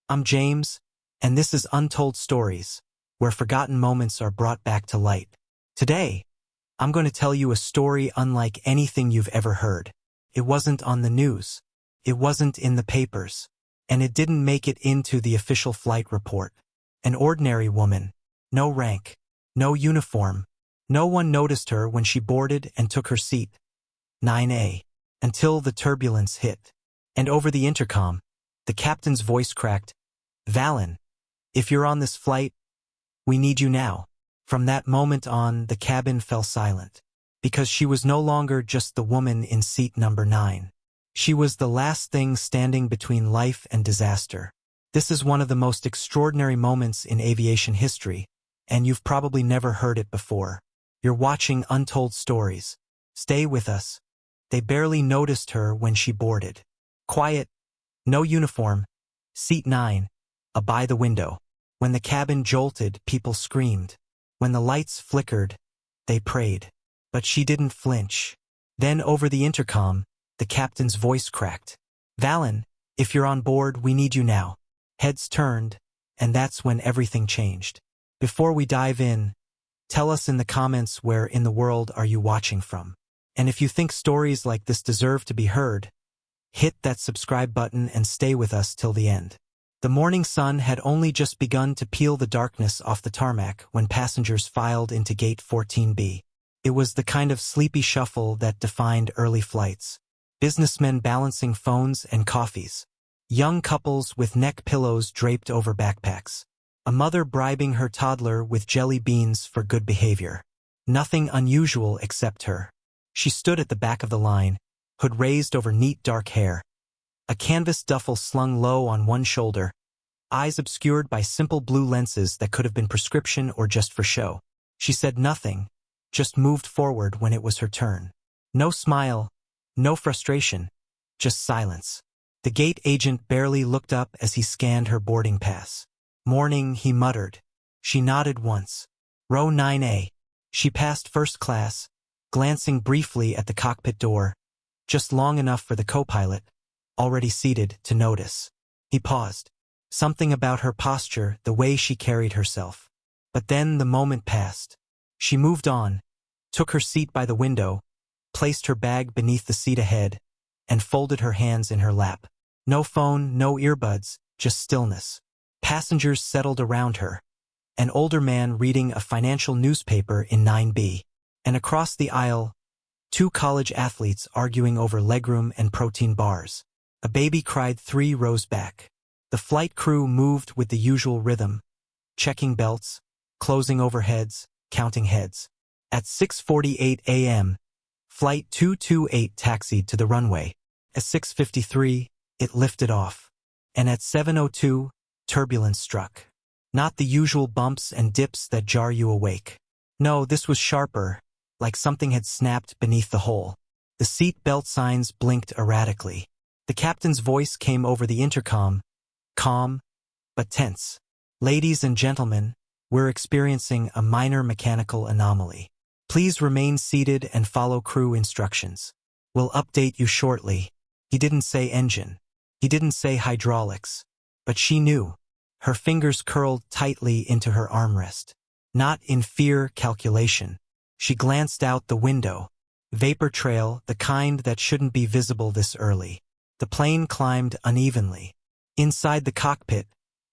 I'm James, and this is Untold Stories, where forgotten moments are brought back to light. Today, I'm going to tell you a story unlike anything you've ever heard. It wasn't on the news. It wasn't in the papers. And it didn't make it into the official flight report. An ordinary woman. No rank. No uniform. No one noticed her when she boarded and took her seat. 9A. Until the turbulence hit. And over the intercom, the captain's voice cracked, "Valen, if you're on this flight, we need you now." From that moment on, the cabin fell silent. Because she was no longer just the woman in seat number 9. She was the last thing standing between life and disaster. This is one of the most extraordinary moments in aviation history, and you've probably never heard it before. You're watching Untold Stories. Stay with us. They barely noticed her when she boarded. Quiet. No uniform. Seat 9. By the window. When the cabin jolted, people screamed. When the lights flickered, they prayed. But she didn't flinch. Then over the intercom, the captain's voice cracked. "Valen, if you're on board, we need you now." Heads turned, and that's when everything changed. Before we dive in, tell us in the comments where in the world are you watching from. And if you think stories like this deserve to be heard, hit that subscribe button and stay with us till the end. The morning sun had only just begun to peel the darkness off the tarmac when passengers filed into gate 14B. It was the kind of sleepy shuffle that defined early flights. Businessmen balancing phones and coffees. Young couples with neck pillows draped over backpacks. A mother bribing her toddler with jelly beans for good behavior. Nothing unusual except her. She stood at the back of the line, hood raised over neat dark hair. A canvas duffel slung low on one shoulder, eyes obscured by simple blue lenses that could have been prescription or just for show. She said nothing, just moved forward when it was her turn. No smile, no frustration, just silence. The gate agent barely looked up as he scanned her boarding pass. "Morning," he muttered. She nodded once. Row 9A. She passed first class, glancing briefly at the cockpit door, just long enough for the co-pilot, already seated, to notice. He paused. Something about her posture, the way she carried herself. But then the moment passed. She moved on, took her seat by the window, placed her bag beneath the seat ahead, and folded her hands in her lap. No phone, no earbuds, just stillness. Passengers settled around her. An older man reading a financial newspaper in 9B. And across the aisle, 2 college athletes arguing over legroom and protein bars. A baby cried 3 rows back. The flight crew moved with the usual rhythm, checking belts, closing overheads, counting heads. At 6:48 a.m., Flight 228 taxied to the runway. At 6:53, it lifted off. And at 7:02, turbulence struck. Not the usual bumps and dips that jar you awake. No, this was sharper, like something had snapped beneath the hole. The seat belt signs blinked erratically. The captain's voice came over the intercom, calm, but tense. "Ladies and gentlemen, we're experiencing a minor mechanical anomaly. Please remain seated and follow crew instructions. We'll update you shortly." He didn't say engine. He didn't say hydraulics. But she knew. Her fingers curled tightly into her armrest. Not in fear, calculation. She glanced out the window. Vapor trail, the kind that shouldn't be visible this early. The plane climbed unevenly. Inside the cockpit,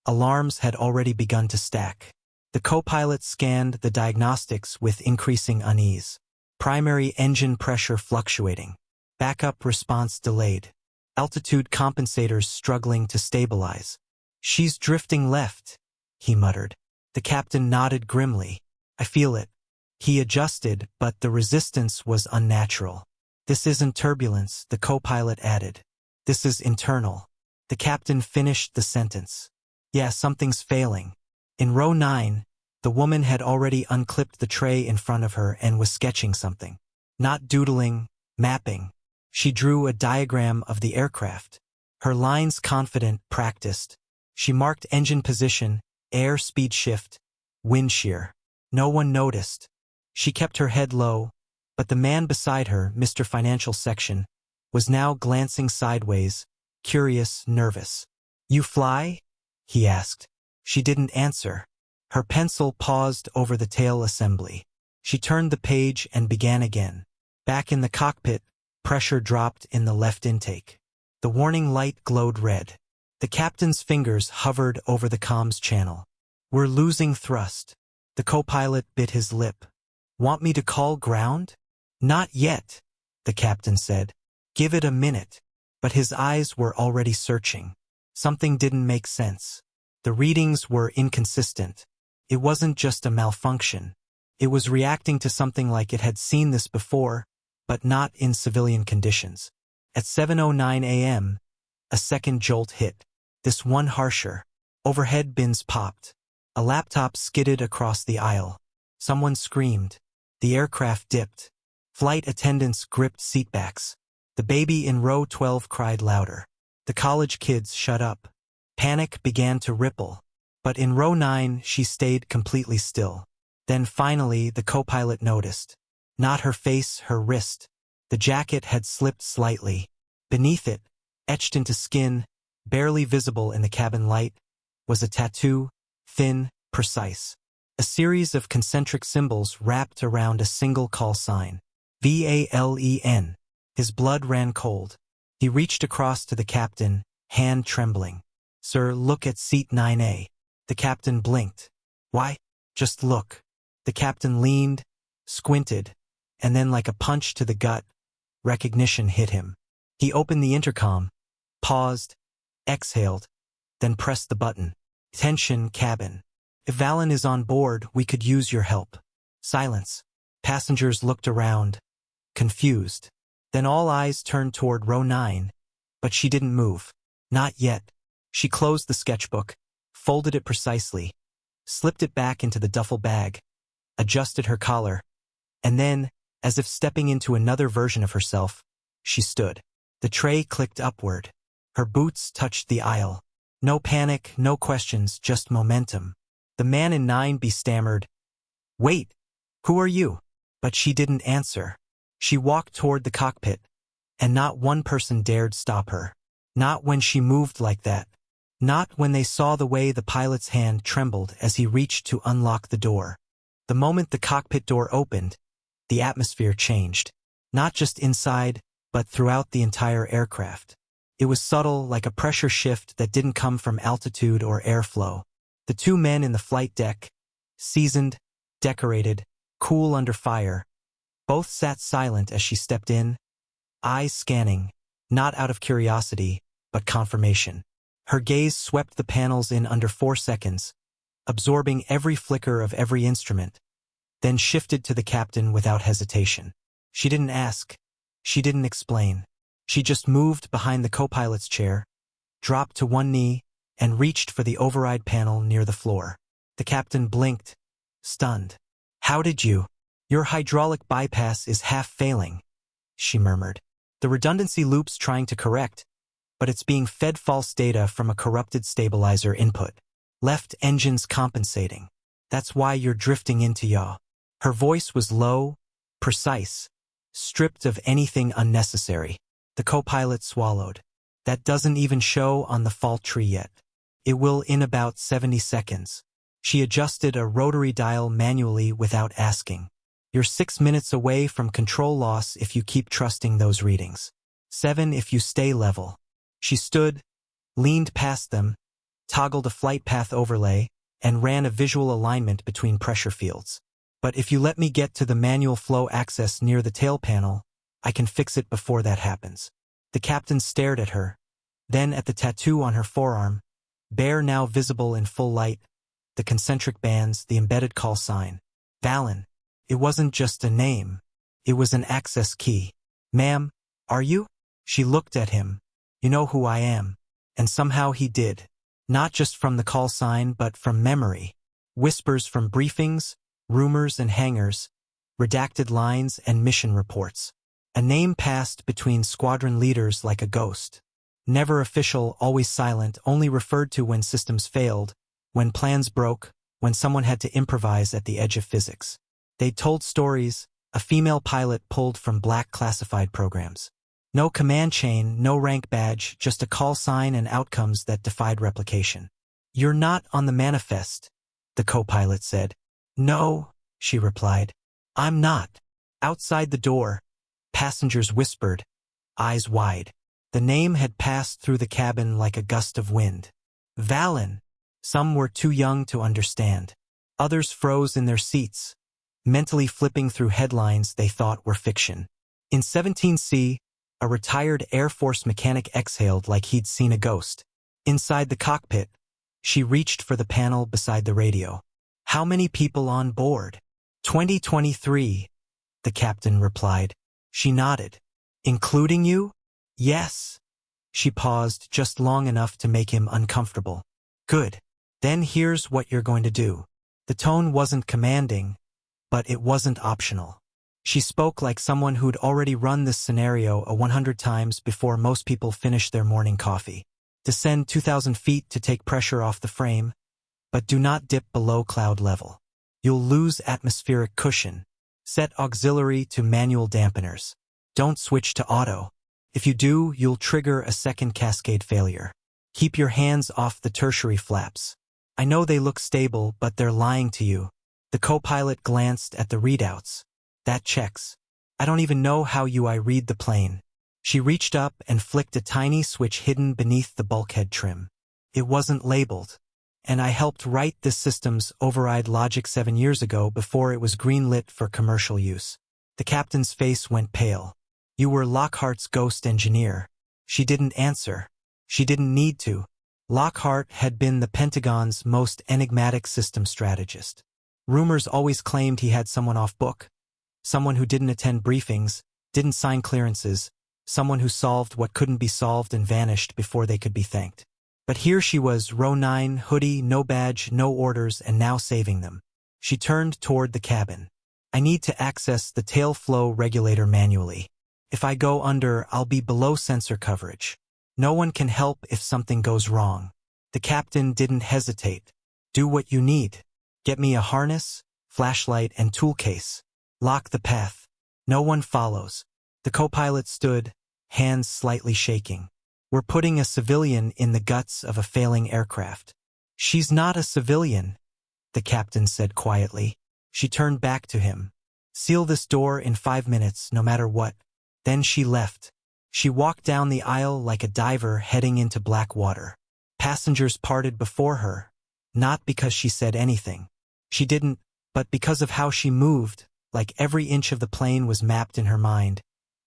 alarms had already begun to stack. The co-pilot scanned the diagnostics with increasing unease. Primary engine pressure fluctuating. Backup response delayed. Altitude compensators struggling to stabilize. "She's drifting left," he muttered. The captain nodded grimly. "I feel it." He adjusted, but the resistance was unnatural. "This isn't turbulence," the co-pilot added. "This is internal." The captain finished the sentence. "Yeah, something's failing." In row 9, the woman had already unclipped the tray in front of her and was sketching something. Not doodling, mapping. She drew a diagram of the aircraft. Her lines confident, practiced. She marked engine position, air speed shift, wind shear. No one noticed. She kept her head low, but the man beside her, Mr. Financial Section, was now glancing sideways, curious, nervous. "You fly?" he asked. She didn't answer. Her pencil paused over the tail assembly. She turned the page and began again. Back in the cockpit, pressure dropped in the left intake. The warning light glowed red. The captain's fingers hovered over the comms channel. "We're losing thrust." The co-pilot bit his lip. "Want me to call ground?" "Not yet," the captain said. "Give it a minute." But his eyes were already searching. Something didn't make sense. The readings were inconsistent. It wasn't just a malfunction. It was reacting to something like it had seen this before, but not in civilian conditions. At 7:09 a.m., a second jolt hit. This one harsher. Overhead bins popped. A laptop skidded across the aisle. Someone screamed. The aircraft dipped. Flight attendants gripped seatbacks. The baby in row 12 cried louder. The college kids shut up. Panic began to ripple. But in row 9 she stayed completely still. Then finally the co-pilot noticed. Not her face, her wrist. The jacket had slipped slightly. Beneath it, etched into skin, barely visible in the cabin light, was a tattoo, thin, precise. A series of concentric symbols wrapped around a single call sign. VALEN. His blood ran cold. He reached across to the captain, hand trembling. "Sir, look at seat 9A. The captain blinked. "Why? Just look." The captain leaned, squinted, and then like a punch to the gut, recognition hit him. He opened the intercom, paused, exhaled, then pressed the button. "Attention, cabin. If Valen is on board, we could use your help." Silence. Passengers looked around, confused. Then all eyes turned toward row 9, but she didn't move. Not yet. She closed the sketchbook, folded it precisely, slipped it back into the duffel bag, adjusted her collar, and then, as if stepping into another version of herself, she stood. The tray clicked upward. Her boots touched the aisle. No panic, no questions, just momentum. The man in 9B stammered, "Wait, who are you?" But she didn't answer. She walked toward the cockpit, and not one person dared stop her. Not when she moved like that. Not when they saw the way the pilot's hand trembled as he reached to unlock the door. The moment the cockpit door opened, the atmosphere changed. Not just inside, but throughout the entire aircraft. It was subtle, like a pressure shift that didn't come from altitude or airflow. The two men in the flight deck, seasoned, decorated, cool under fire, both sat silent as she stepped in, eyes scanning, not out of curiosity, but confirmation. Her gaze swept the panels in under 4 seconds, absorbing every flicker of every instrument, then shifted to the captain without hesitation. She didn't ask. She didn't explain. She just moved behind the co-pilot's chair, dropped to one knee, and reached for the override panel near the floor. The captain blinked, stunned. "How did you? Your hydraulic bypass is half failing," she murmured. "The redundancy loop's trying to correct, but it's being fed false data from a corrupted stabilizer input. Left engine's compensating. That's why you're drifting into yaw." Her voice was low, precise, stripped of anything unnecessary. The co-pilot swallowed. "That doesn't even show on the fault tree yet. It will in about 70 seconds. She adjusted a rotary dial manually without asking. "You're 6 minutes away from control loss if you keep trusting those readings. 7 if you stay level." She stood, leaned past them, toggled a flight path overlay, and ran a visual alignment between pressure fields. "But if you let me get to the manual flow access near the tail panel, I can fix it before that happens." The captain stared at her, then at the tattoo on her forearm, bare now visible in full light, the concentric bands, the embedded call sign. Valen. It wasn't just a name. It was an access key. "Ma'am, are you?" She looked at him. "You know who I am." And somehow he did. Not just from the call sign, but from memory. Whispers from briefings, rumors and hangars, redacted lines and mission reports. A name passed between squadron leaders like a ghost. Never official, always silent, only referred to when systems failed, when plans broke, when someone had to improvise at the edge of physics. They'd told stories, a female pilot pulled from black classified programs. No command chain, no rank badge, just a call sign and outcomes that defied replication. "You're not on the manifest," the co-pilot said. "No," she replied. "I'm not." Outside the door, passengers whispered, eyes wide. The name had passed through the cabin like a gust of wind. Valen. Some were too young to understand. Others froze in their seats, mentally flipping through headlines they thought were fiction. In 17C, a retired Air Force mechanic exhaled like he'd seen a ghost. Inside the cockpit, she reached for the panel beside the radio. "How many people on board?" 2023, the captain replied. She nodded. "Including you?" "Yes." She paused just long enough to make him uncomfortable. "Good. Then here's what you're going to do." The tone wasn't commanding, but it wasn't optional. She spoke like someone who'd already run this scenario 100 times before most people finish their morning coffee. Descend 2,000 feet to take pressure off the frame, but do not dip below cloud level. You'll lose atmospheric cushion. Set auxiliary to manual dampeners. Don't switch to auto. If you do, you'll trigger a second cascade failure. Keep your hands off the tertiary flaps. I know they look stable, but they're lying to you. The co-pilot glanced at the readouts. That checks. I don't even know how I read the plane. She reached up and flicked a tiny switch hidden beneath the bulkhead trim. It wasn't labeled. And I helped write this system's override logic 7 years ago before it was greenlit for commercial use. The captain's face went pale. "You were Lockhart's ghost engineer." She didn't answer. She didn't need to. Lockhart had been the Pentagon's most enigmatic system strategist. Rumors always claimed he had someone off book. Someone who didn't attend briefings, didn't sign clearances, someone who solved what couldn't be solved and vanished before they could be thanked. But here she was, row 9, hoodie, no badge, no orders, and now saving them. She turned toward the cabin. "I need to access the tail flow regulator manually. If I go under, I'll be below sensor coverage. No one can help if something goes wrong." The captain didn't hesitate. "Do what you need. Get me a harness, flashlight, and tool case. Lock the path. No one follows." The co-pilot stood, hands slightly shaking. "We're putting a civilian in the guts of a failing aircraft." "She's not a civilian," the captain said quietly. She turned back to him. "Seal this door in 5 minutes, no matter what." Then she left. She walked down the aisle like a diver heading into black water. Passengers parted before her, not because she said anything. She didn't, but because of how she moved, like every inch of the plane was mapped in her mind,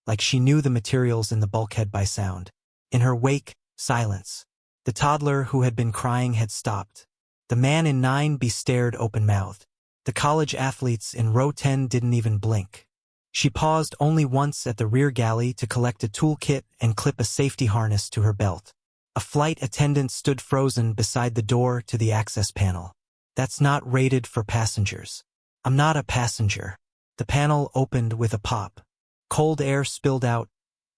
like she knew the materials in the bulkhead by sound. In her wake, silence. The toddler who had been crying had stopped. The man in 9B stared open-mouthed. The college athletes in row 10 didn't even blink. She paused only once at the rear galley to collect a toolkit and clip a safety harness to her belt. A flight attendant stood frozen beside the door to the access panel. "That's not rated for passengers." "I'm not a passenger." The panel opened with a pop. Cold air spilled out,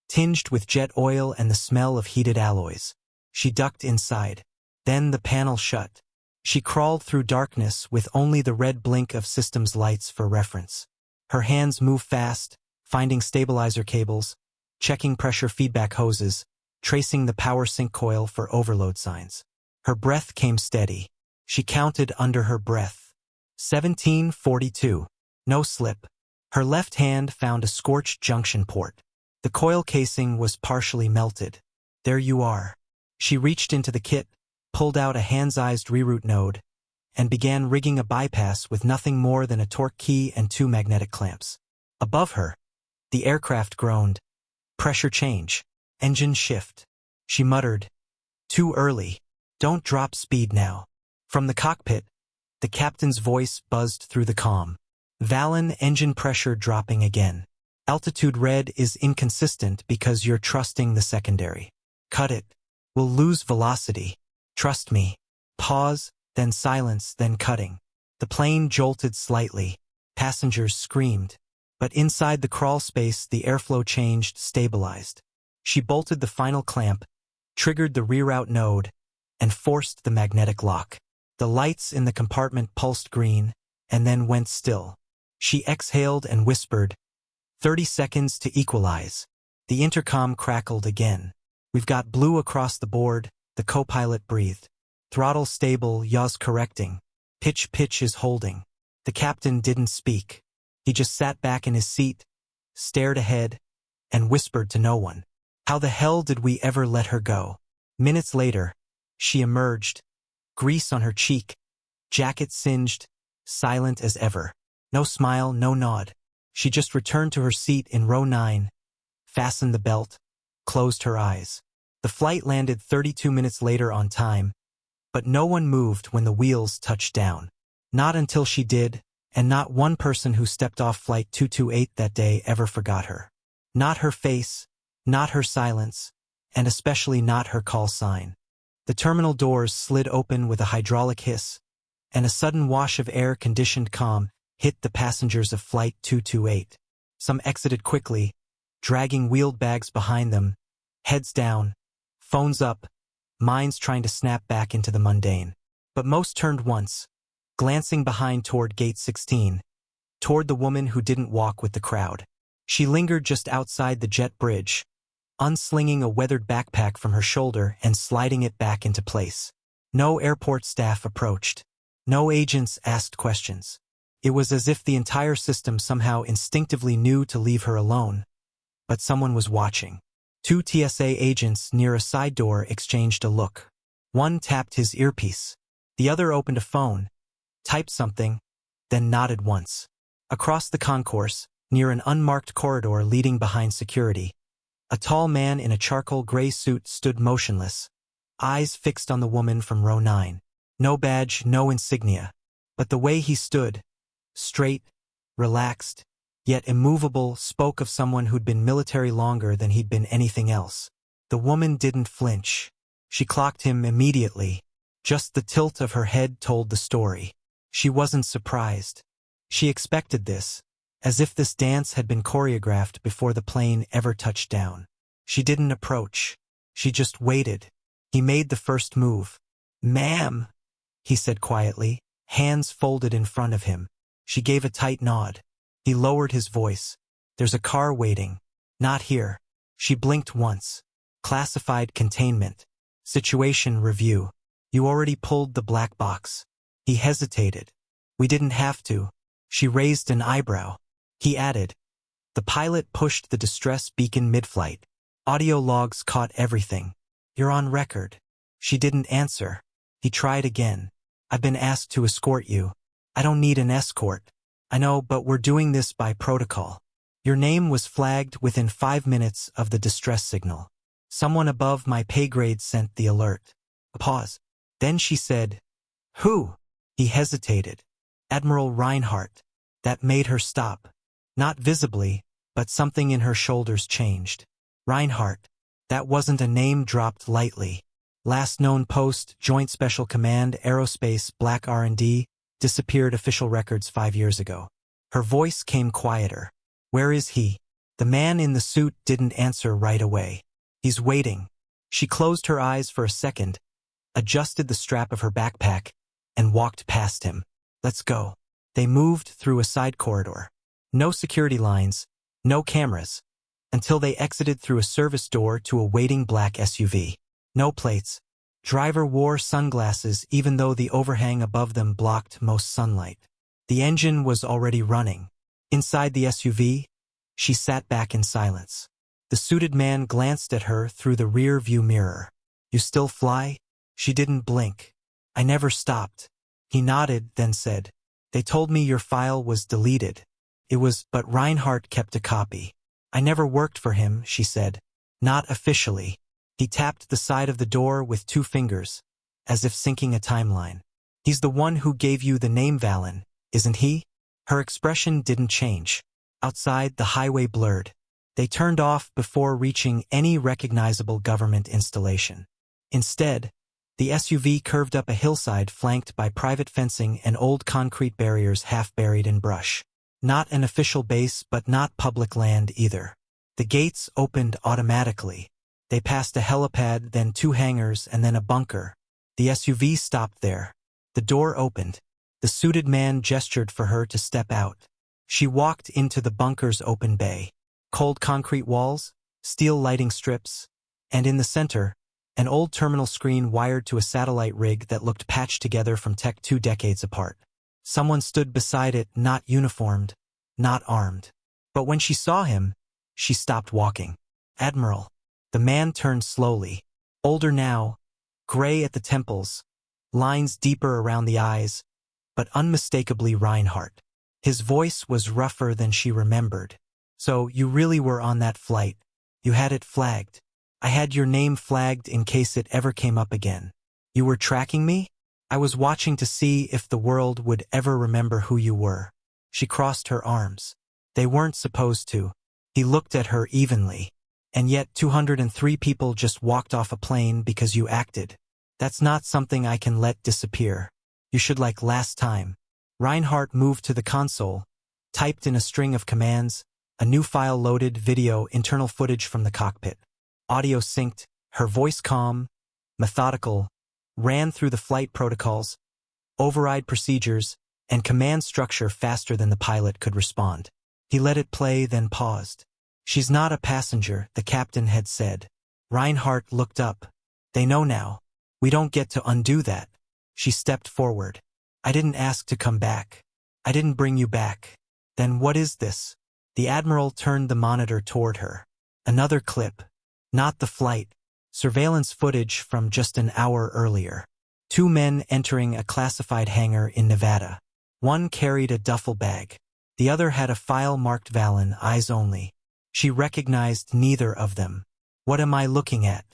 tinged with jet oil and the smell of heated alloys. She ducked inside. Then the panel shut. She crawled through darkness with only the red blink of systems lights for reference. Her hands moved fast, finding stabilizer cables, checking pressure feedback hoses, tracing the power sync coil for overload signs. Her breath came steady. She counted under her breath. 1742. No slip. Her left hand found a scorched junction port. The coil casing was partially melted. "There you are." She reached into the kit, pulled out a hand-sized reroute node, and began rigging a bypass with nothing more than a torque key and 2 magnetic clamps. Above her, the aircraft groaned. "Pressure change. Engine shift." She muttered, "Too early. Don't drop speed now." From the cockpit, the captain's voice buzzed through the comm. "Valen, engine pressure dropping again. Altitude red is inconsistent because you're trusting the secondary. Cut it. We'll lose velocity. Trust me." Pause, then silence, then cutting. The plane jolted slightly. Passengers screamed. But inside the crawl space, the airflow changed, stabilized. She bolted the final clamp, triggered the reroute node, and forced the magnetic lock. The lights in the compartment pulsed green, and then went still. She exhaled and whispered, 30 seconds to equalize. The intercom crackled again. "We've got blue across the board," the co-pilot breathed. Throttle stable, yaws correcting. Pitch is holding. The captain didn't speak. He just sat back in his seat, stared ahead, and whispered to no one. How the hell did we ever let her go? Minutes later, she emerged, grease on her cheek, jacket singed, silent as ever. No smile, no nod. She just returned to her seat in row 9, fastened the belt, closed her eyes. The flight landed 32 minutes later on time, but no one moved when the wheels touched down. Not until she did, and not one person who stepped off Flight 228 that day ever forgot her. Not her face, not her silence, and especially not her call sign. The terminal doors slid open with a hydraulic hiss, and a sudden wash of air-conditioned calm hit the passengers of Flight 228. Some exited quickly, dragging wheeled bags behind them, heads down, phones up, minds trying to snap back into the mundane. But most turned once, glancing behind toward Gate 16, toward the woman who didn't walk with the crowd. She lingered just outside the jet bridge, unslinging a weathered backpack from her shoulder and sliding it back into place. No airport staff approached. No agents asked questions. It was as if the entire system somehow instinctively knew to leave her alone. But someone was watching. 2 TSA agents near a side door exchanged a look. One tapped his earpiece. The other opened a phone, typed something, then nodded once. Across the concourse, near an unmarked corridor leading behind security, a tall man in a charcoal gray suit stood motionless, eyes fixed on the woman from row 9. No badge, no insignia. But the way he stood, straight, relaxed, yet immovable, spoke of someone who'd been military longer than he'd been anything else. The woman didn't flinch. She clocked him immediately. Just the tilt of her head told the story. She wasn't surprised. She expected this, as if this dance had been choreographed before the plane ever touched down. She didn't approach. She just waited. He made the first move. "Ma'am," he said quietly, hands folded in front of him. She gave a tight nod. He lowered his voice. "There's a car waiting. Not here." She blinked once. "Classified containment. Situation review. You already pulled the black box." He hesitated. "We didn't have to." She raised an eyebrow. He added. The pilot pushed the distress beacon mid-flight. Audio logs caught everything. "You're on record." She didn't answer. He tried again. "I've been asked to escort you." "I don't need an escort." "I know, but we're doing this by protocol." "Your name was flagged within 5 minutes of the distress signal. Someone above my pay grade sent the alert." A pause. Then she said, "Who?" He hesitated. "Admiral Reinhardt." That made her stop. Not visibly, but something in her shoulders changed. Reinhardt. That wasn't a name dropped lightly. Last known post, Joint Special Command, Aerospace, Black R&D, disappeared official records 5 years ago. Her voice came quieter. "Where is he?" The man in the suit didn't answer right away. "He's waiting." She closed her eyes for a second, adjusted the strap of her backpack, and walked past him. "Let's go." They moved through a side corridor. No security lines, no cameras, until they exited through a service door to a waiting black SUV. No plates. Driver wore sunglasses even though the overhang above them blocked most sunlight. The engine was already running. Inside the SUV, she sat back in silence. The suited man glanced at her through the rear view mirror. "You still fly?" She didn't blink. "I never stopped." He nodded, then said, "They told me your file was deleted." It was, but Reinhardt kept a copy. "I never worked for him," she said. "Not officially." He tapped the side of the door with 2 fingers, as if syncing a timeline. "He's the one who gave you the name Valen, isn't he?" Her expression didn't change. Outside, the highway blurred. They turned off before reaching any recognizable government installation. Instead, the SUV curved up a hillside flanked by private fencing and old concrete barriers half buried in brush. Not an official base, but not public land either. The gates opened automatically. They passed a helipad, then 2 hangars, and then a bunker. The SUV stopped there. The door opened. The suited man gestured for her to step out. She walked into the bunker's open bay. Cold concrete walls, steel lighting strips, and in the center, An old terminal screen wired to a satellite rig that looked patched together from tech 2 decades apart. Someone stood beside it, not uniformed, not armed. But when she saw him, she stopped walking. "Admiral." The man turned slowly. Older now, gray at the temples, lines deeper around the eyes, but unmistakably Reinhardt. His voice was rougher than she remembered. "So you really were on that flight. You had it flagged. I had your name flagged in case it ever came up again. You were tracking me? I was watching to see if the world would ever remember who you were." She crossed her arms. "They weren't supposed to." He looked at her evenly. "And yet 203 people just walked off a plane because you acted. That's not something I can let disappear. You should like last time." Reinhardt moved to the console, typed in a string of commands, a new file loaded, video, internal footage from the cockpit. Audio synced, her voice calm, methodical, ran through the flight protocols, override procedures, and command structure faster than the pilot could respond. He let it play, then paused. "She's not a passenger," the captain had said. Reinhardt looked up. "They know now. We don't get to undo that." She stepped forward. "I didn't ask to come back. I didn't bring you back." "Then what is this?" The admiral turned the monitor toward her. Another clip. Not the flight. Surveillance footage from just an hour earlier. 2 men entering a classified hangar in Nevada. One carried a duffel bag. The other had a file marked Valen, eyes only. She recognized neither of them. "What am I looking at?"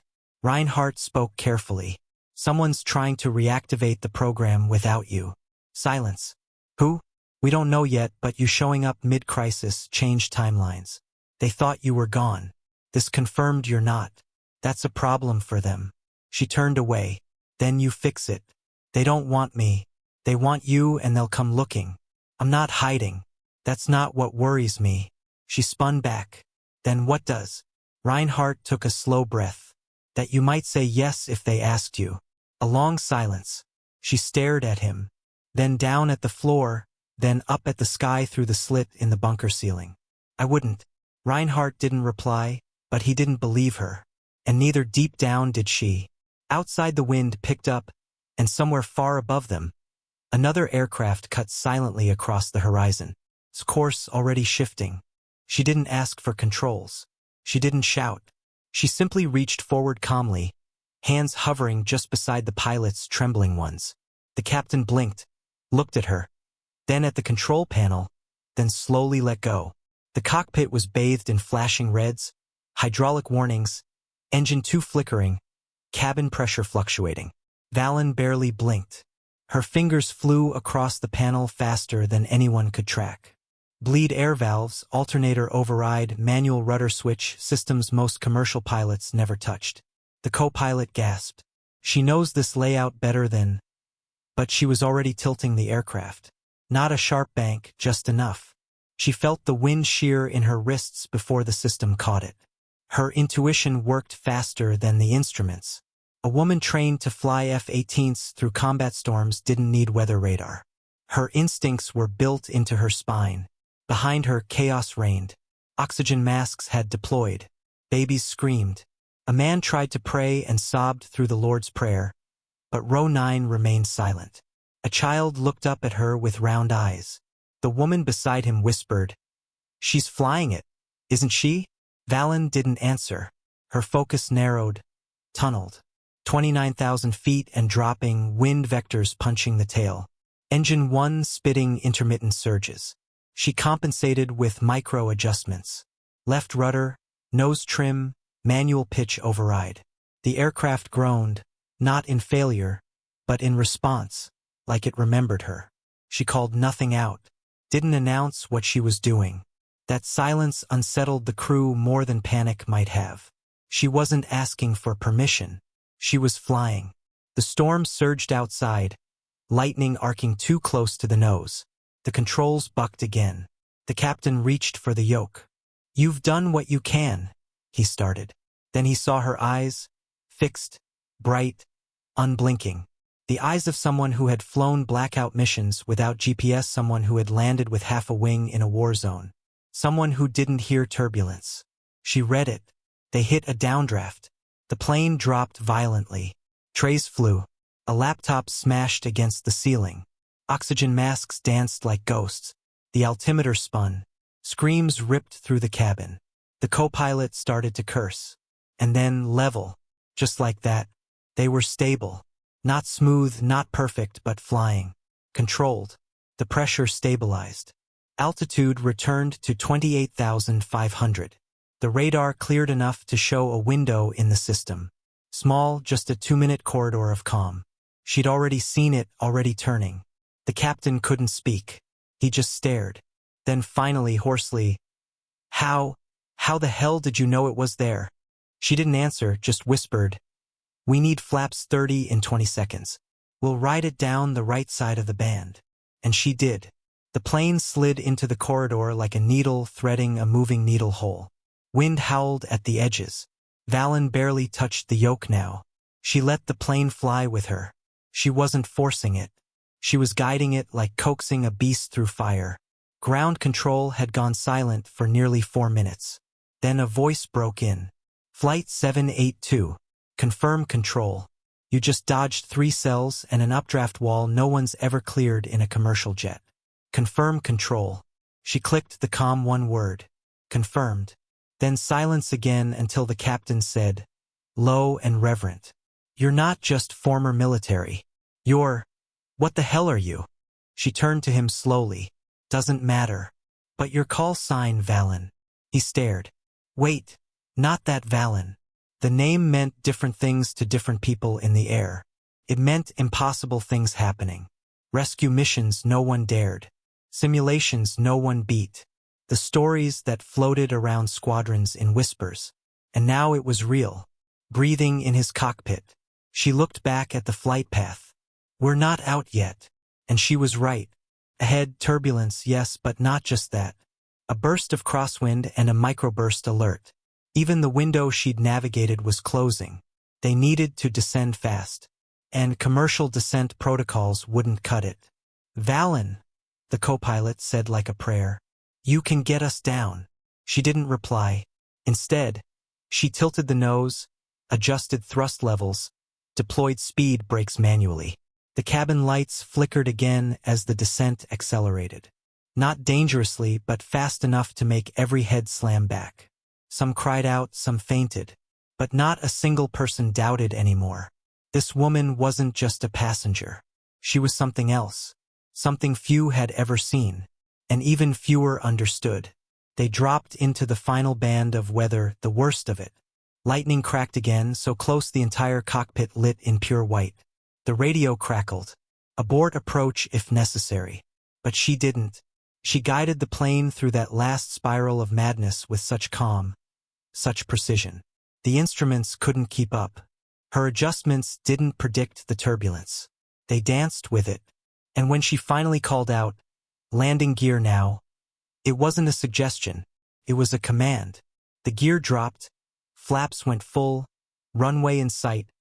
Reinhardt spoke carefully. "Someone's trying to reactivate the program without you." Silence. "Who?" "We don't know yet, but you showing up mid-crisis changed timelines. They thought you were gone. This confirmed you're not. That's a problem for them." She turned away. "Then you fix it. They don't want me. They want you, and they'll come looking. I'm not hiding. That's not what worries me." She spun back. "Then what does?" Reinhardt took a slow breath. "That you might say yes if they asked you." A long silence. She stared at him, then down at the floor, then up at the sky through the slit in the bunker ceiling. "I wouldn't." Reinhardt didn't reply, but he didn't believe her. And neither deep down did she. Outside the wind picked up, and somewhere far above them, another aircraft cut silently across the horizon, its course already shifting. She didn't ask for controls. She didn't shout. She simply reached forward calmly, hands hovering just beside the pilot's trembling ones. The captain blinked, looked at her, then at the control panel, then slowly let go. The cockpit was bathed in flashing reds, hydraulic warnings, engine 2 flickering, cabin pressure fluctuating. Valen barely blinked. Her fingers flew across the panel faster than anyone could track. Bleed air valves, alternator override, manual rudder switch, systems most commercial pilots never touched. The co-pilot gasped. She knows this layout better than... But she was already tilting the aircraft. Not a sharp bank, just enough. She felt the wind shear in her wrists before the system caught it. Her intuition worked faster than the instruments. A woman trained to fly F-18s through combat storms didn't need weather radar. Her instincts were built into her spine. Behind her, chaos reigned. Oxygen masks had deployed. Babies screamed. A man tried to pray and sobbed through the Lord's Prayer, but row 9 remained silent. A child looked up at her with round eyes. The woman beside him whispered, "She's flying it, isn't she?" Valen didn't answer. Her focus narrowed, tunneled. 29,000 feet and dropping, wind vectors punching the tail. Engine 1 spitting intermittent surges. She compensated with micro-adjustments. Left rudder, nose trim, manual pitch override. The aircraft groaned, not in failure, but in response, like it remembered her. She called nothing out, didn't announce what she was doing. That silence unsettled the crew more than panic might have. She wasn't asking for permission. She was flying. The storm surged outside, lightning arcing too close to the nose. The controls bucked again. The captain reached for the yoke. "You've done what you can," he started. Then he saw her eyes, fixed, bright, unblinking. The eyes of someone who had flown blackout missions without GPS, someone who had landed with half a wing in a war zone. Someone who didn't hear turbulence. She read it. They hit a downdraft. The plane dropped violently. Trays flew. A laptop smashed against the ceiling. Oxygen masks danced like ghosts. The altimeter spun. Screams ripped through the cabin. The co-pilot started to curse. And then level. Just like that. They were stable. Not smooth, not perfect, but flying. Controlled. The pressure stabilized. Altitude returned to 28,500. The radar cleared enough to show a window in the system. Small, just a 2-minute corridor of calm. She'd already seen it, already turning. The captain couldn't speak. He just stared. Then finally, hoarsely, How the hell did you know it was there? She didn't answer, just whispered, "We need flaps 30 in 20 seconds. We'll ride it down the right side of the band." And she did. The plane slid into the corridor like a needle threading a moving needle hole. Wind howled at the edges. Valen barely touched the yoke now. She let the plane fly with her. She wasn't forcing it. She was guiding it like coaxing a beast through fire. Ground control had gone silent for nearly 4 minutes. Then a voice broke in. "Flight 782. Confirm control. You just dodged 3 cells and an updraft wall no one's ever cleared in a commercial jet. Confirm control." She clicked the calm one word. Confirmed. Then silence again until the captain said, low and reverent, "You're not just former military. You're... What the hell are you?" She turned to him slowly. "Doesn't matter. But your call sign, Valen." He stared. "Wait, not that Valen." The name meant different things to different people in the air. It meant impossible things happening. Rescue missions no one dared. Simulations no one beat. The stories that floated around squadrons in whispers. And now it was real. Breathing in his cockpit. She looked back at the flight path. "We're not out yet." And she was right. Ahead, turbulence, yes, but not just that. A burst of crosswind and a microburst alert. Even the window she'd navigated was closing. They needed to descend fast. And commercial descent protocols wouldn't cut it. "Valen," the co-pilot said like a prayer. "You can get us down." She didn't reply. Instead, she tilted the nose, adjusted thrust levels, deployed speed brakes manually. The cabin lights flickered again as the descent accelerated. Not dangerously, but fast enough to make every head slam back. Some cried out, some fainted. But not a single person doubted anymore. This woman wasn't just a passenger. She was something else. Something few had ever seen. And even fewer understood. They dropped into the final band of weather, the worst of it. Lightning cracked again, so close the entire cockpit lit in pure white. The radio crackled. Abort approach if necessary. But she didn't. She guided the plane through that last spiral of madness with such calm, such precision. The instruments couldn't keep up. Her adjustments didn't predict the turbulence. They danced with it. And when she finally called out, "Landing gear now," it wasn't a suggestion. It was a command. The gear dropped. Flaps went full. Runway in sight.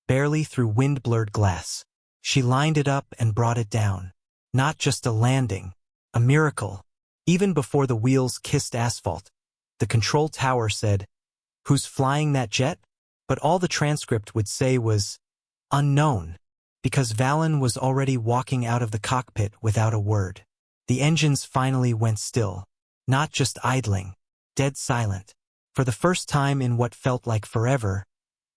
Barely through wind-blurred glass. She lined it up and brought it down. Not just a landing. A miracle. Even before the wheels kissed asphalt, the control tower said, "Who's flying that jet?" But all the transcript would say was, "Unknown." Because Valen was already walking out of the cockpit without a word. The engines finally went still. Not just idling. Dead silent. For the first time in what felt like forever,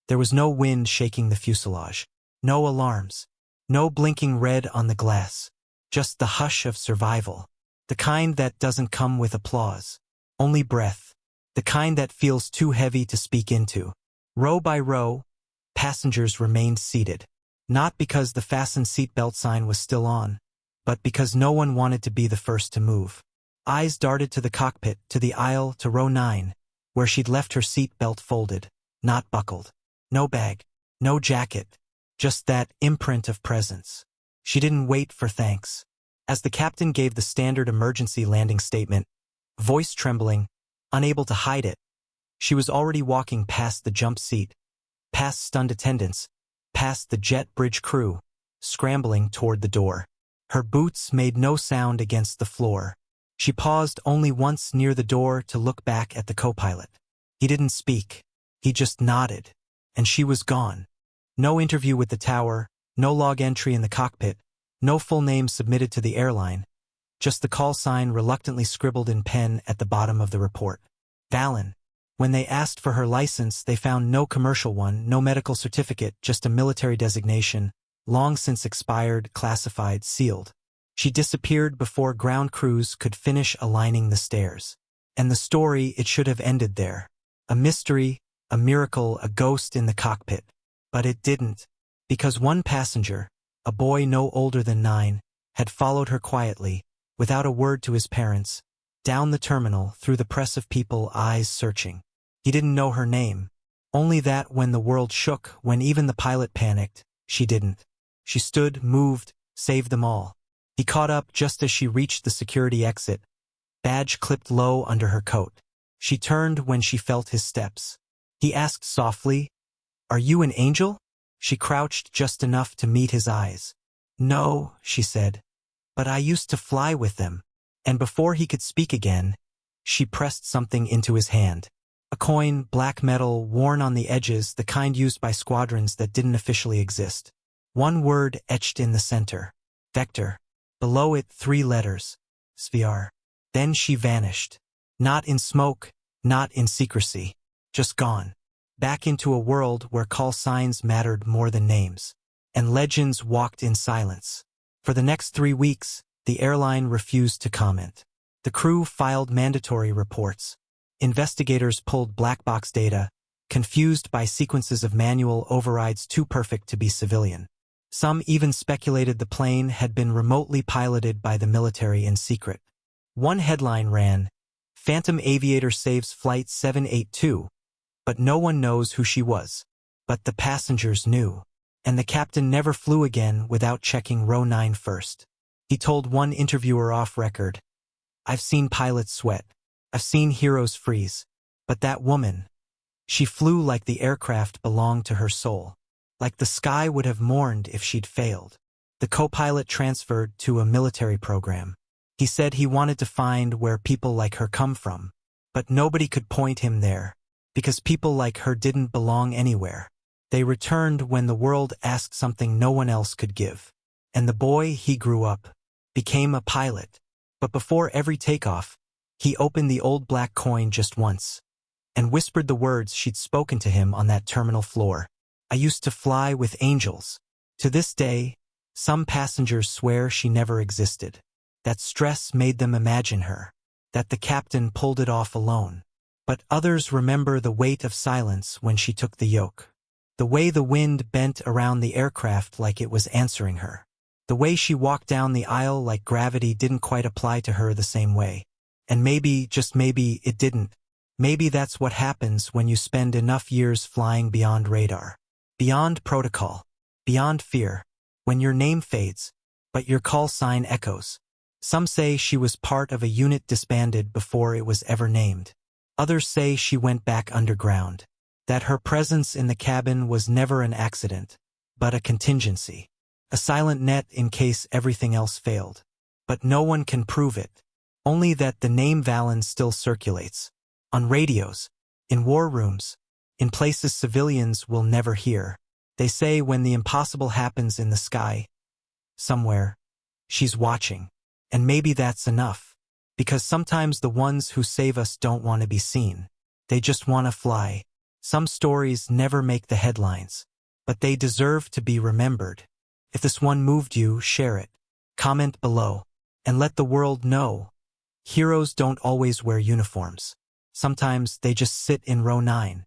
there was no wind shaking the fuselage. No alarms. No blinking red on the glass. Just the hush of survival. The kind that doesn't come with applause. Only breath. The kind that feels too heavy to speak into. Row by row, passengers remained seated. Not because the fasten seatbelt sign was still on, but because no one wanted to be the first to move. Eyes darted to the cockpit, to the aisle, to row 9, where she'd left her seatbelt folded, not buckled. No bag, no jacket, just that imprint of presence. She didn't wait for thanks. As the captain gave the standard emergency landing statement, voice trembling, unable to hide it, she was already walking past the jump seat, past stunned attendants, past the jet bridge crew, scrambling toward the door. Her boots made no sound against the floor. She paused only once near the door to look back at the co-pilot. He didn't speak. He just nodded. and she was gone. No interview with the tower, no log entry in the cockpit, no full name submitted to the airline, just the call sign reluctantly scribbled in pen at the bottom of the report. Valen. When they asked for her license, they found no commercial one, no medical certificate, just a military designation, long since expired, classified, sealed. She disappeared before ground crews could finish aligning the stairs. And the story, it should have ended there. A mystery, a miracle, a ghost in the cockpit. But it didn't. Because one passenger, a boy no older than 9, had followed her quietly, without a word to his parents, down the terminal, through the press of people, eyes searching. He didn't know her name. Only that when the world shook, when even the pilot panicked, she didn't. She stood, moved, saved them all. He caught up just as she reached the security exit, badge clipped low under her coat. She turned when she felt his steps. He asked softly, "Are you an angel?" She crouched just enough to meet his eyes. "No," she said, "but I used to fly with them." And before he could speak again, she pressed something into his hand. A coin, black metal, worn on the edges, the kind used by squadrons that didn't officially exist. One word etched in the center. Vector. Below it 3 letters. Sviar. Then she vanished. Not in smoke, not in secrecy. Just gone. Back into a world where call signs mattered more than names. And legends walked in silence. For the next 3 weeks, the airline refused to comment. The crew filed mandatory reports. Investigators pulled black box data, confused by sequences of manual overrides too perfect to be civilian. Some even speculated the plane had been remotely piloted by the military in secret. One headline ran, "Phantom Aviator Saves Flight 782, but no one knows who she was." But the passengers knew. And the captain never flew again without checking row 9 first. He told one interviewer off record, "I've seen pilots sweat. I've seen heroes freeze. But that woman, she flew like the aircraft belonged to her soul. Like the sky would have mourned if she'd failed." The co-pilot transferred to a military program. He said he wanted to find where people like her come from. But nobody could point him there, because people like her didn't belong anywhere. They returned when the world asked something no one else could give. And the boy, he grew up, became a pilot. But before every takeoff, he opened the old black coin just once, and whispered the words she'd spoken to him on that terminal floor. "I used to fly with angels." To this day, some passengers swear she never existed. That stress made them imagine her. That the captain pulled it off alone. But others remember the weight of silence when she took the yoke. The way the wind bent around the aircraft like it was answering her. The way she walked down the aisle like gravity didn't quite apply to her the same way. And maybe, just maybe, it didn't. Maybe that's what happens when you spend enough years flying beyond radar. Beyond protocol. Beyond fear. When your name fades, but your call sign echoes. Some say she was part of a unit disbanded before it was ever named. Others say she went back underground. That her presence in the cabin was never an accident, but a contingency. A silent net in case everything else failed. But no one can prove it. Only that the name Valen still circulates. On radios. In war rooms. In places civilians will never hear. They say when the impossible happens in the sky, somewhere, she's watching. And maybe that's enough. Because sometimes the ones who save us don't want to be seen. They just want to fly. Some stories never make the headlines. But they deserve to be remembered. If this one moved you, share it. Comment below. And let the world know. Heroes don't always wear uniforms. Sometimes they just sit in row 9.